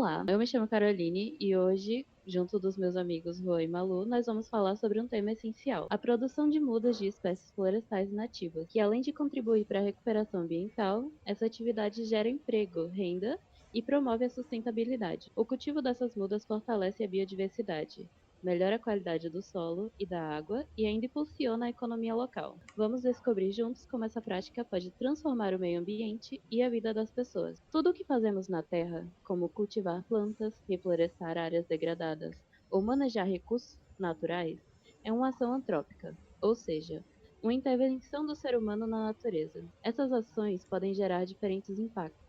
Olá, eu me chamo Caroline e hoje, junto dos meus amigos Rô e Malu, nós vamos falar sobre um tema essencial: a produção de mudas de espécies florestais nativas, que além de contribuir para a recuperação ambiental, essa atividade gera emprego, renda e promove a sustentabilidade. O cultivo dessas mudas fortalece a biodiversidade, melhora a qualidade do solo e da água e ainda impulsiona a economia local. Vamos descobrir juntos como essa prática pode transformar o meio ambiente e a vida das pessoas. Tudo o que fazemos na Terra, como cultivar plantas, reflorestar áreas degradadas ou manejar recursos naturais, é uma ação antrópica, ou seja, uma intervenção do ser humano na natureza. Essas ações podem gerar diferentes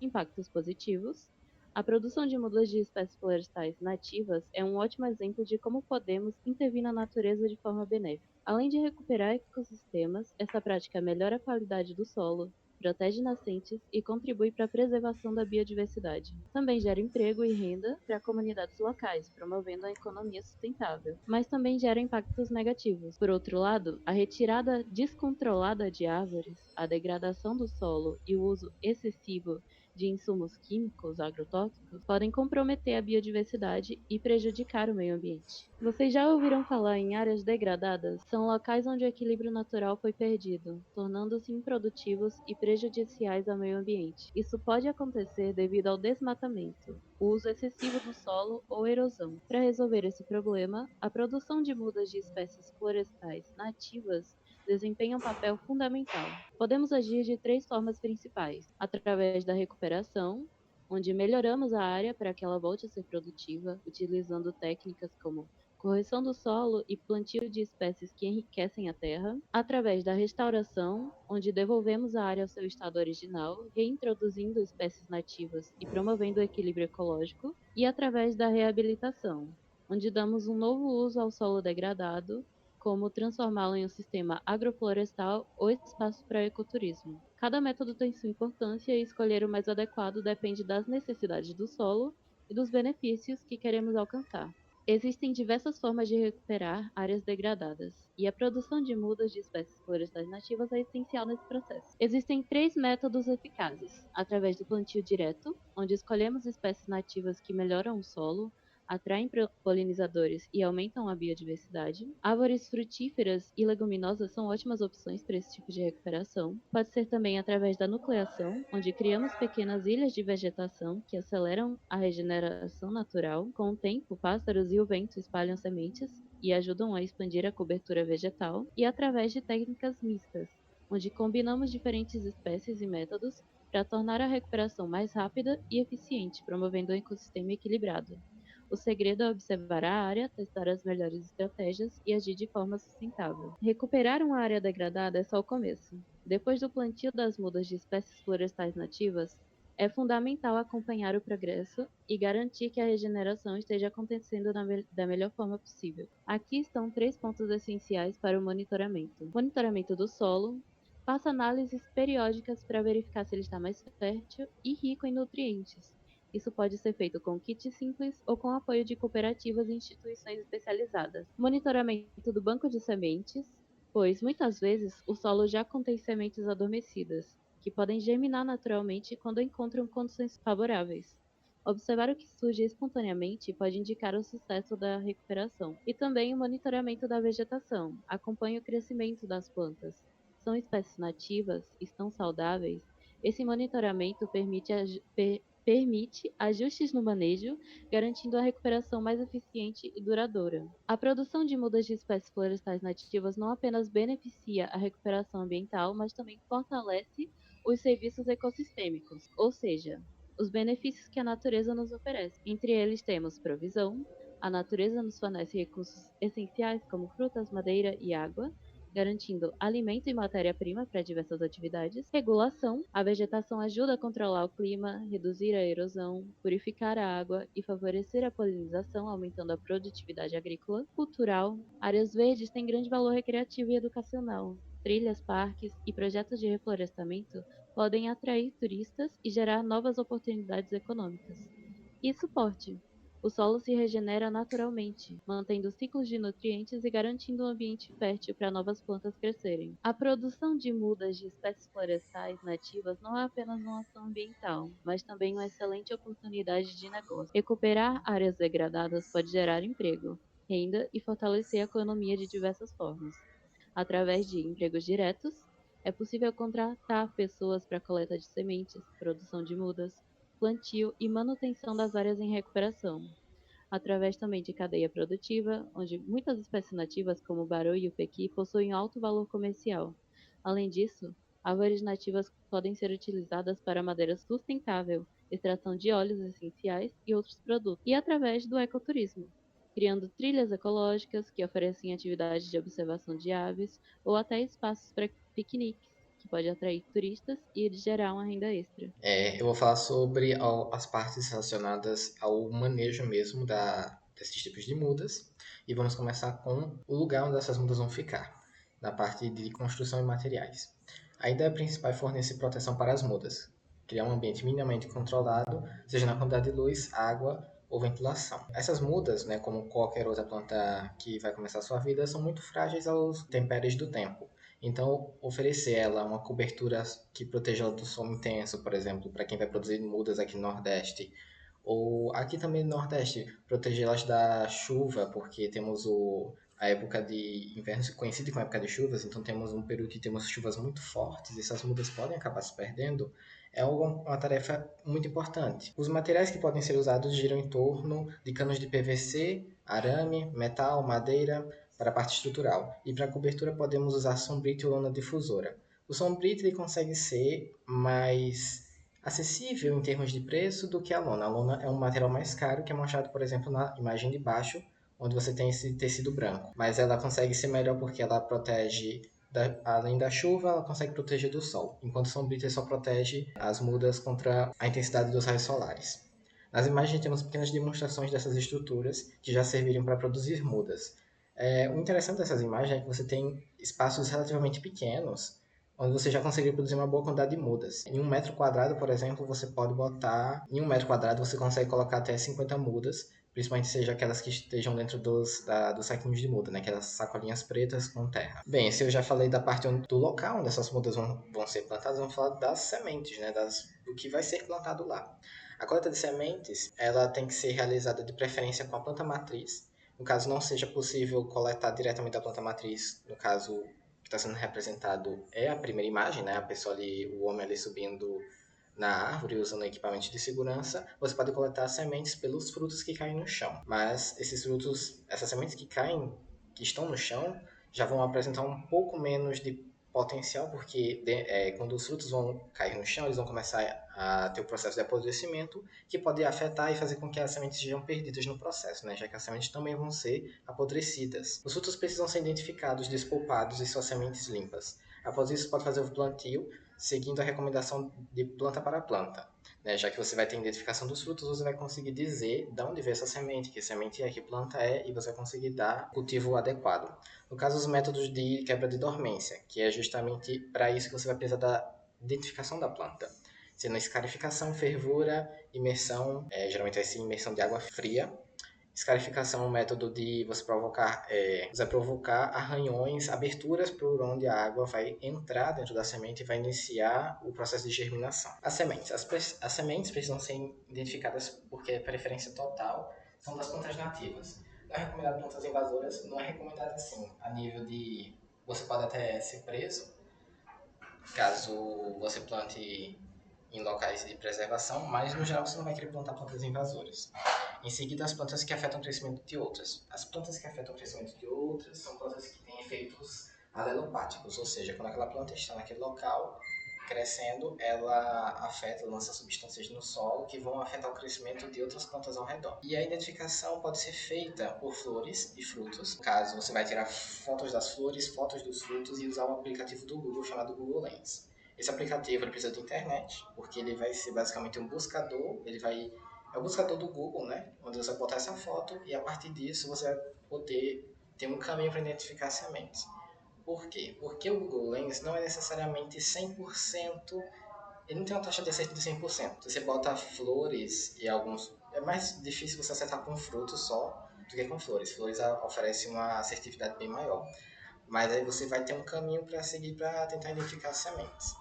impactos positivos. A produção de mudas de espécies florestais nativas é um ótimo exemplo de como podemos intervir na natureza de forma benéfica. Além de recuperar ecossistemas, essa prática melhora a qualidade do solo, protege nascentes e contribui para a preservação da biodiversidade. Também gera emprego e renda para comunidades locais, promovendo a economia sustentável, mas também gera impactos negativos. Por outro lado, a retirada descontrolada de árvores, a degradação do solo e o uso excessivo de insumos químicos agrotóxicos podem comprometer a biodiversidade e prejudicar o meio ambiente. Vocês já ouviram falar em áreas degradadas? São locais onde o equilíbrio natural foi perdido, tornando-se improdutivos e prejudiciais ao meio ambiente. Isso pode acontecer devido ao desmatamento, o uso excessivo do solo ou erosão. Para resolver esse problema, a produção de mudas de espécies florestais nativas desempenha um papel fundamental. Podemos agir de três formas principais: através da recuperação, onde melhoramos a área para que ela volte a ser produtiva, utilizando técnicas como correção do solo e plantio de espécies que enriquecem a terra; através da restauração, onde devolvemos a área ao seu estado original, reintroduzindo espécies nativas e promovendo o equilíbrio ecológico; e através da reabilitação, onde damos um novo uso ao solo degradado, como transformá-lo em um sistema agroflorestal ou espaço para ecoturismo. Cada método tem sua importância e escolher o mais adequado depende das necessidades do solo e dos benefícios que queremos alcançar. Existem diversas formas de recuperar áreas degradadas, e a produção de mudas de espécies florestais nativas é essencial nesse processo. Existem três métodos eficazes: através do plantio direto, onde escolhemos espécies nativas que melhoram o solo, atraem polinizadores e aumentam a biodiversidade. Árvores frutíferas e leguminosas são ótimas opções para esse tipo de recuperação. Pode ser também através da nucleação, onde criamos pequenas ilhas de vegetação que aceleram a regeneração natural. Com o tempo, pássaros e o vento espalham sementes e ajudam a expandir a cobertura vegetal. E através de técnicas mistas, onde combinamos diferentes espécies e métodos para tornar a recuperação mais rápida e eficiente, promovendo um ecossistema equilibrado. O segredo é observar a área, testar as melhores estratégias e agir de forma sustentável. Recuperar uma área degradada é só o começo. Depois do plantio das mudas de espécies florestais nativas, é fundamental acompanhar o progresso e garantir que a regeneração esteja acontecendo da melhor forma possível. Aqui estão três pontos essenciais para o monitoramento: monitoramento do solo. Faça análises periódicas para verificar se ele está mais fértil e rico em nutrientes. Isso pode ser feito com kits simples ou com apoio de cooperativas e instituições especializadas. Monitoramento do banco de sementes, pois muitas vezes o solo já contém sementes adormecidas, que podem germinar naturalmente quando encontram condições favoráveis. Observar o que surge espontaneamente pode indicar o sucesso da recuperação. E também o monitoramento da vegetação. Acompanhe o crescimento das plantas. São espécies nativas? Estão saudáveis? Esse monitoramento permite ajustes no manejo, garantindo a recuperação mais eficiente e duradoura. A produção de mudas de espécies florestais nativas não apenas beneficia a recuperação ambiental, mas também fortalece os serviços ecossistêmicos, ou seja, os benefícios que a natureza nos oferece. Entre eles temos provisão. A natureza nos fornece recursos essenciais como frutas, madeira e água, garantindo alimento e matéria-prima para diversas atividades. Regulação: a vegetação ajuda a controlar o clima, reduzir a erosão, purificar a água e favorecer a polinização, aumentando a produtividade agrícola. Cultural: áreas verdes têm grande valor recreativo e educacional. Trilhas, parques e projetos de reflorestamento podem atrair turistas e gerar novas oportunidades econômicas. E suporte: O solo se regenera naturalmente, mantendo ciclos de nutrientes e garantindo um ambiente fértil para novas plantas crescerem. A produção de mudas de espécies florestais nativas não é apenas uma ação ambiental, mas também uma excelente oportunidade de negócio. Recuperar áreas degradadas pode gerar emprego, renda e fortalecer a economia de diversas formas. Através de empregos diretos, é possível contratar pessoas para coleta de sementes, produção de mudas, plantio e manutenção das áreas em recuperação, através também de cadeia produtiva, onde muitas espécies nativas, como o baru e o pequi, possuem alto valor comercial. Além disso, árvores nativas podem ser utilizadas para madeira sustentável, extração de óleos essenciais e outros produtos, e através do ecoturismo, criando trilhas ecológicas que oferecem atividades de observação de aves ou até espaços para piqueniques, que pode atrair turistas e gerar uma renda extra. Eu vou falar sobre as partes relacionadas ao manejo mesmo desses tipos de mudas. E vamos começar com o lugar onde essas mudas vão ficar, na parte de construção e materiais. A ideia principal é fornecer proteção para as mudas, criar um ambiente minimamente controlado, seja na quantidade de luz, água ou ventilação. Essas mudas, né, como qualquer outra planta que vai começar a sua vida, são muito frágeis aos temperos do tempo. Então, oferecer ela uma cobertura que proteja ela do sol intenso, por exemplo, para quem vai produzir mudas aqui no Nordeste, ou aqui também no Nordeste, protegê-las da chuva, porque temos a época de inverno conhecida como época de chuvas, então temos um período que temos chuvas muito fortes e essas mudas podem acabar se perdendo, é uma tarefa muito importante. Os materiais que podem ser usados giram em torno de canos de PVC, arame, metal, madeira, para a parte estrutural. E para a cobertura podemos usar sombrite ou lona difusora. O sombrite ele consegue ser mais acessível em termos de preço do que a lona. A lona é um material mais caro que é mostrado, por exemplo, na imagem de baixo, onde você tem esse tecido branco. Mas ela consegue ser melhor porque ela protege, além da chuva, ela consegue proteger do sol, enquanto o sombrite só protege as mudas contra a intensidade dos raios solares. Nas imagens temos pequenas demonstrações dessas estruturas que já serviram para produzir mudas. O interessante dessas imagens é que você tem espaços relativamente pequenos, onde você já consegue produzir uma boa quantidade de mudas. Em 1 metro quadrado, por exemplo, você pode botar. Em 1 metro quadrado, você consegue colocar até 50 mudas, principalmente seja aquelas que estejam dentro dos saquinhos de muda, né? Aquelas sacolinhas pretas com terra. Bem, se eu já falei da parte do local onde essas mudas vão ser plantadas, vamos falar das sementes, né? Do que vai ser plantado lá. A coleta de sementes, ela tem que ser realizada de preferência com a planta matriz. No caso, não seja possível coletar diretamente da planta matriz, no caso que está sendo representado é a primeira imagem, né? A pessoa ali, o homem ali subindo na árvore usando equipamento de segurança, você pode coletar sementes pelos frutos que caem no chão. Mas esses frutos, essas sementes que caem, que estão no chão, já vão apresentar um pouco menos de potencial, porque quando os frutos vão cair no chão, eles vão começar a ter o processo de apodrecimento, que pode afetar e fazer com que as sementes sejam perdidas no processo, né? Já que as sementes também vão ser apodrecidas. Os frutos precisam ser identificados, despolpados e suas sementes limpas. Após isso, pode fazer o plantio, seguindo a recomendação de planta para planta. Né? Já que você vai ter a identificação dos frutos, você vai conseguir dizer de onde veio essa semente, que semente é, que planta é, e você vai conseguir dar cultivo adequado. No caso, os métodos de quebra de dormência, que é justamente para isso que você vai precisar da identificação da planta. Sendo escarificação, fervura, imersão, geralmente vai ser imersão de água fria. Escarificação é um método de você provocar arranhões, aberturas por onde a água vai entrar dentro da semente e vai iniciar o processo de germinação. As sementes. As sementes precisam ser identificadas porque a preferência total são das plantas nativas. Não é recomendado plantas invasoras, não é recomendado assim, a nível de você pode até ser preso caso você plante em locais de preservação, mas no geral você não vai querer plantar plantas invasoras. Em seguida, as plantas que afetam o crescimento de outras. As plantas que afetam o crescimento de outras são plantas que têm efeitos alelopáticos, ou seja, quando aquela planta está naquele local crescendo, ela afeta, lança substâncias no solo que vão afetar o crescimento de outras plantas ao redor. E a identificação pode ser feita por flores e frutos. No caso, você vai tirar fotos das flores, fotos dos frutos e usar um aplicativo do Google chamado Google Lens. Esse aplicativo ele precisa de internet, porque ele vai ser basicamente um buscador, é o buscador do Google, né? Onde você vai botar essa foto e a partir disso você vai poder ter um caminho para identificar sementes. Por quê? Porque o Google Lens não é necessariamente 100%, ele não tem uma taxa de acerto de 100%. Se você bota flores e é mais difícil você acertar com frutos só do que com flores. Flores oferecem uma assertividade bem maior. Mas aí você vai ter um caminho para seguir para tentar identificar as sementes.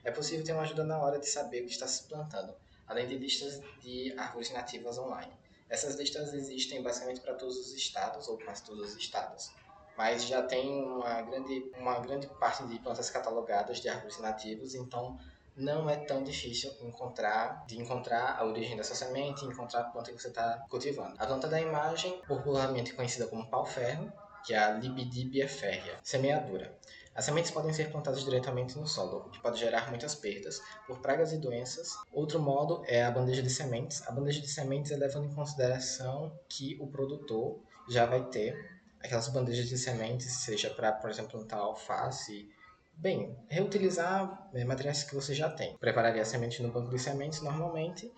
É possível ter uma ajuda na hora de saber o que está se plantando, além de listas de árvores nativas online. Essas listas existem basicamente para todos os estados, ou quase todos os estados, mas já tem uma grande parte de plantas catalogadas de árvores nativas, então não é tão difícil encontrar a origem dessa semente e encontrar a planta que você está cultivando. A planta da imagem, popularmente conhecida como pau-ferro, que é a Libidibia férrea, semeadura. As sementes podem ser plantadas diretamente no solo, o que pode gerar muitas perdas por pragas e doenças. Outro modo é a bandeja de sementes. A bandeja de sementes é levando em consideração que o produtor já vai ter aquelas bandejas de sementes, seja para, por exemplo, plantar alface. Bem, reutilizar materiais que você já tem. Prepararia a semente no banco de sementes normalmente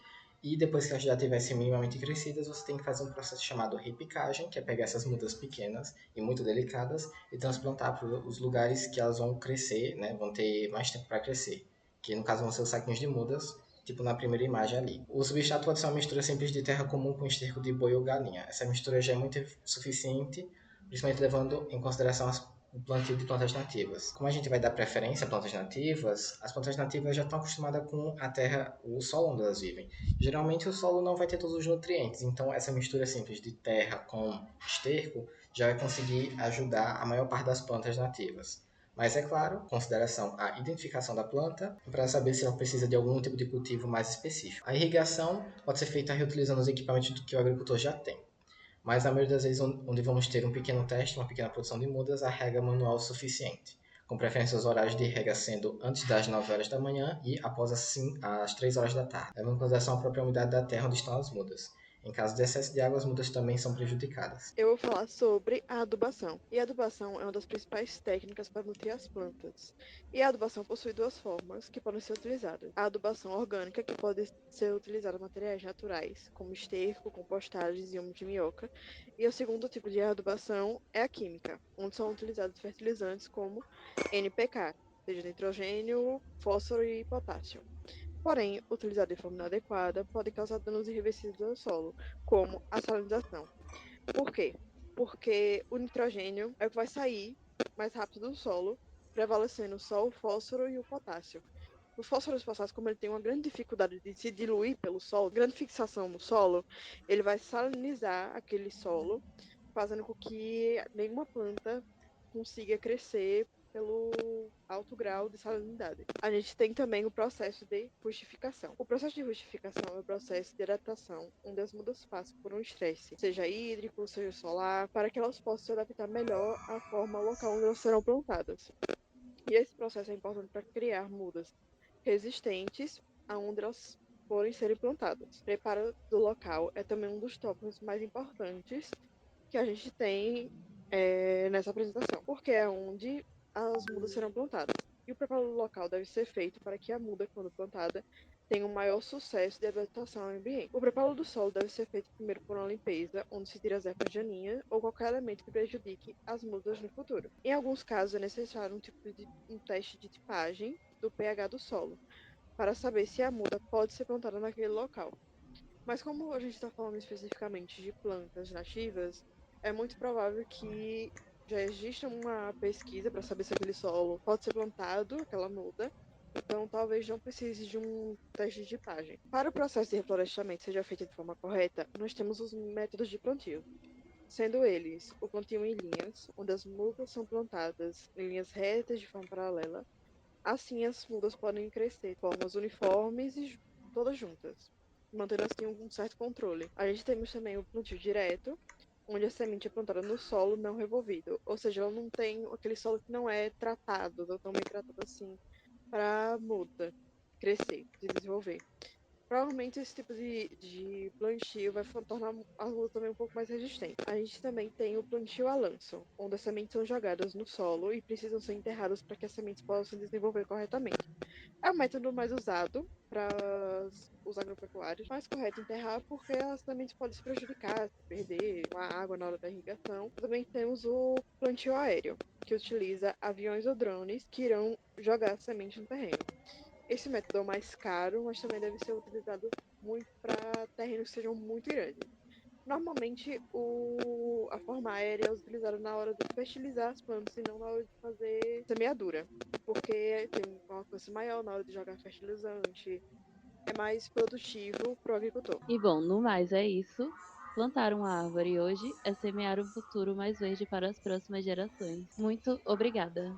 e depois que elas já tivessem minimamente crescidas, você tem que fazer um processo chamado repicagem, que é pegar essas mudas pequenas e muito delicadas e transplantar para os lugares que elas vão crescer, né? Vão ter mais tempo para crescer. Que no caso vão ser os saquinhos de mudas, tipo na primeira imagem ali. O substrato pode ser uma mistura simples de terra comum com esterco de boi ou galinha. Essa mistura já é muito suficiente, principalmente levando em consideração o plantio de plantas nativas. Como a gente vai dar preferência a plantas nativas, as plantas nativas já estão acostumadas com a terra, o solo onde elas vivem. Geralmente o solo não vai ter todos os nutrientes, então essa mistura simples de terra com esterco já vai conseguir ajudar a maior parte das plantas nativas. Mas é claro, consideração a identificação da planta para saber se ela precisa de algum tipo de cultivo mais específico. A irrigação pode ser feita reutilizando os equipamentos que o agricultor já tem. Mas na maioria das vezes, onde vamos ter um pequeno teste, uma pequena produção de mudas, a rega manual é o suficiente, com preferência os horários de rega sendo antes das 9 horas da manhã e após as 3 horas da tarde, levando em consideração a própria umidade da terra onde estão as mudas. Em caso de excesso de água, as mudas também são prejudicadas. Eu vou falar sobre a adubação. E a adubação é uma das principais técnicas para nutrir as plantas. E a adubação possui duas formas que podem ser utilizadas. A adubação orgânica, que pode ser utilizada materiais naturais, como esterco, compostagens e humus de minhoca. E o segundo tipo de adubação é a química, onde são utilizados fertilizantes como NPK, seja nitrogênio, fósforo e potássio. Porém, utilizado de forma inadequada, pode causar danos irreversíveis ao solo, como a salinização. Por quê? Porque o nitrogênio é o que vai sair mais rápido do solo, prevalecendo só o fósforo e o potássio. O fósforo e o potássio, como ele tem uma grande dificuldade de se diluir pelo solo, grande fixação no solo, ele vai salinizar aquele solo, fazendo com que nenhuma planta consiga crescer pelo alto grau de salinidade. A gente tem também o processo de rustificação. O processo de rustificação é o processo de adaptação, onde as mudas passam por um estresse, seja hídrico, seja solar, para que elas possam se adaptar melhor à forma local onde elas serão plantadas. E esse processo é importante para criar mudas resistentes aonde elas forem serem plantadas. Preparo do local é também um dos tópicos mais importantes que a gente tem nessa apresentação, porque é onde as mudas serão plantadas. E o preparo local deve ser feito para que a muda, quando plantada, tenha um maior sucesso de adaptação ao ambiente. O preparo do solo deve ser feito primeiro por uma limpeza, onde se tira as ervas daninhas ou qualquer elemento que prejudique as mudas no futuro. Em alguns casos, é necessário um teste de tipagem do pH do solo, para saber se a muda pode ser plantada naquele local. Mas como a gente está falando especificamente de plantas nativas, é muito provável que já exista uma pesquisa para saber se aquele solo pode ser plantado, aquela muda, então talvez não precise de um teste de tipagem. Para o processo de reflorestamento seja feito de forma correta, nós temos os métodos de plantio, sendo eles o plantio em linhas, onde as mudas são plantadas em linhas retas de forma paralela. Assim, as mudas podem crescer de formas uniformes e todas juntas, mantendo assim um certo controle. A gente temos também o plantio direto, onde a semente é plantada no solo não revolvido, ou seja, ela não tem aquele solo que não é tratado, não tão bem tratado assim, para a muda crescer, se desenvolver. Provavelmente esse tipo de plantio vai tornar a lua também um pouco mais resistente. A gente também tem o plantio a lanço, onde as sementes são jogadas no solo e precisam ser enterradas para que as sementes possam se desenvolver corretamente. É o método mais usado para os agropecuários. Mais correto enterrar porque as sementes podem se prejudicar, se perder com a água na hora da irrigação. Também temos o plantio aéreo, que utiliza aviões ou drones que irão jogar a semente no terreno. Esse método é o mais caro, mas também deve ser utilizado muito para terrenos que sejam muito grandes. Normalmente, a forma aérea é utilizada na hora de fertilizar as plantas e não na hora de fazer semeadura, porque tem um alcance maior na hora de jogar fertilizante, é mais produtivo para o agricultor. E bom, no mais é isso. Plantar uma árvore hoje é semear um futuro mais verde para as próximas gerações. Muito obrigada!